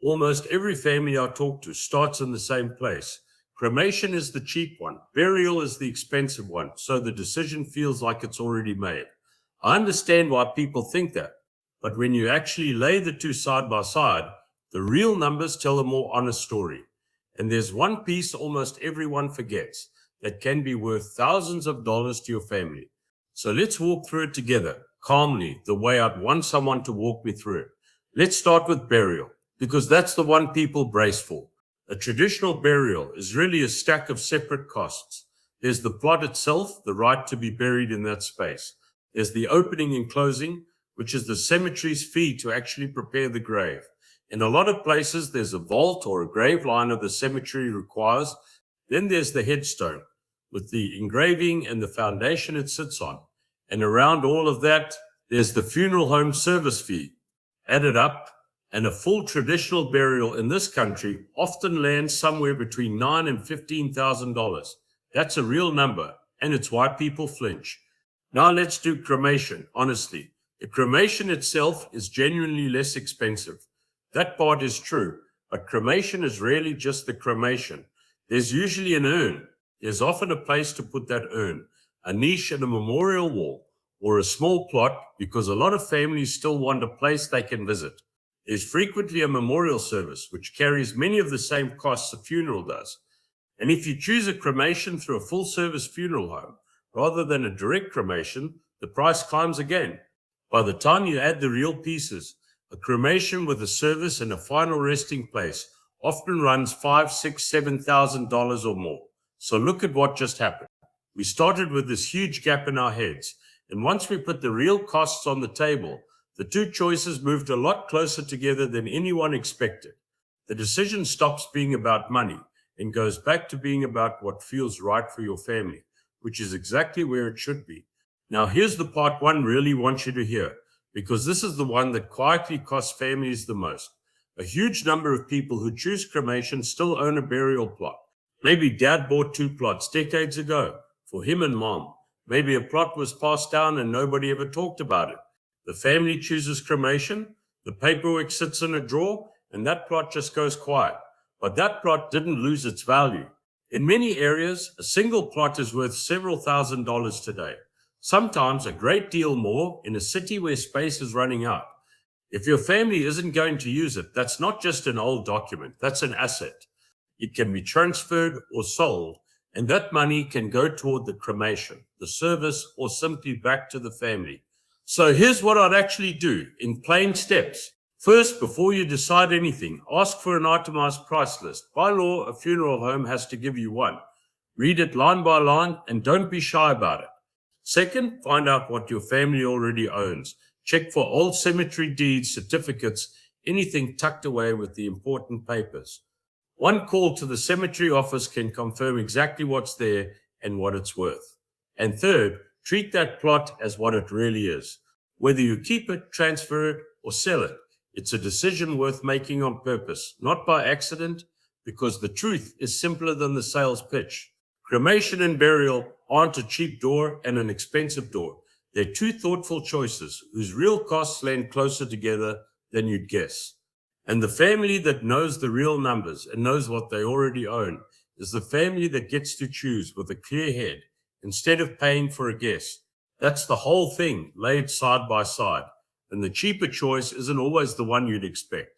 Almost every family I talk to starts in the same place. Cremation is the cheap one. Burial is the expensive one. So the decision feels like it's already made. I understand why people think that. But when you actually lay the two side by side, the real numbers tell a more honest story. And there's one piece almost everyone forgets that can be worth thousands of dollars to your family. So let's walk through it together, calmly, the way I'd want someone to walk me through it. Let's start with burial, because that's the one people brace for. A traditional burial is really a stack of separate costs. There's the plot itself, the right to be buried in that space. There's the opening and closing, which is the cemetery's fee to actually prepare the grave. In a lot of places, there's a vault or a grave liner the cemetery requires. Then there's the headstone, with the engraving and the foundation it sits on. And around all of that, there's the funeral home service fee. Added up, and a full traditional burial in this country often lands somewhere between $9,000 and $15,000. That's a real number, and it's why people flinch. Now let's do cremation, honestly. The cremation itself is genuinely less expensive. That part is true, but cremation is rarely just the cremation. There's usually an urn. There's often a place to put that urn, a niche in a memorial wall, or a small plot, because a lot of families still want a place they can visit. There's frequently a memorial service, which carries many of the same costs a funeral does. And if you choose a cremation through a full-service funeral home, rather than a direct cremation, the price climbs again. By the time you add the real pieces, a cremation with a service and a final resting place often runs $5,000, $6,000, $7,000 or more. So look at what just happened. We started with this huge gap in our heads, and once we put the real costs on the table, the two choices moved a lot closer together than anyone expected. The decision stops being about money and goes back to being about what feels right for your family, which is exactly where it should be. Now, here's the part one really wants you to hear, because this is the one that quietly costs families the most. A huge number of people who choose cremation still own a burial plot. Maybe dad bought two plots decades ago for him and mom. Maybe a plot was passed down and nobody ever talked about it. The family chooses cremation, the paperwork sits in a drawer, and that plot just goes quiet. But that plot didn't lose its value. In many areas, a single plot is worth several $1,000s today. Sometimes a great deal more in a city where space is running out. If your family isn't going to use it, that's not just an old document, that's an asset. It can be transferred or sold, and that money can go toward the cremation, the service, or simply back to the family. So here's what I'd actually do in plain steps. First, before you decide anything, ask for an itemized price list. By law, a funeral home has to give you one. Read it line by line and don't be shy about it. Second, find out what your family already owns. Check for old cemetery deeds, certificates, anything tucked away with the important papers. One call to the cemetery office can confirm exactly what's there and what it's worth. And third, treat that plot as what it really is. Whether you keep it, transfer it, or sell it, it's a decision worth making on purpose, not by accident, because the truth is simpler than the sales pitch. Cremation and burial aren't a cheap door and an expensive door. They're two thoughtful choices whose real costs land closer together than you'd guess. And the family that knows the real numbers and knows what they already own is the family that gets to choose with a clear head instead of paying for a guess. That's the whole thing laid side by side. And the cheaper choice isn't always the one you'd expect.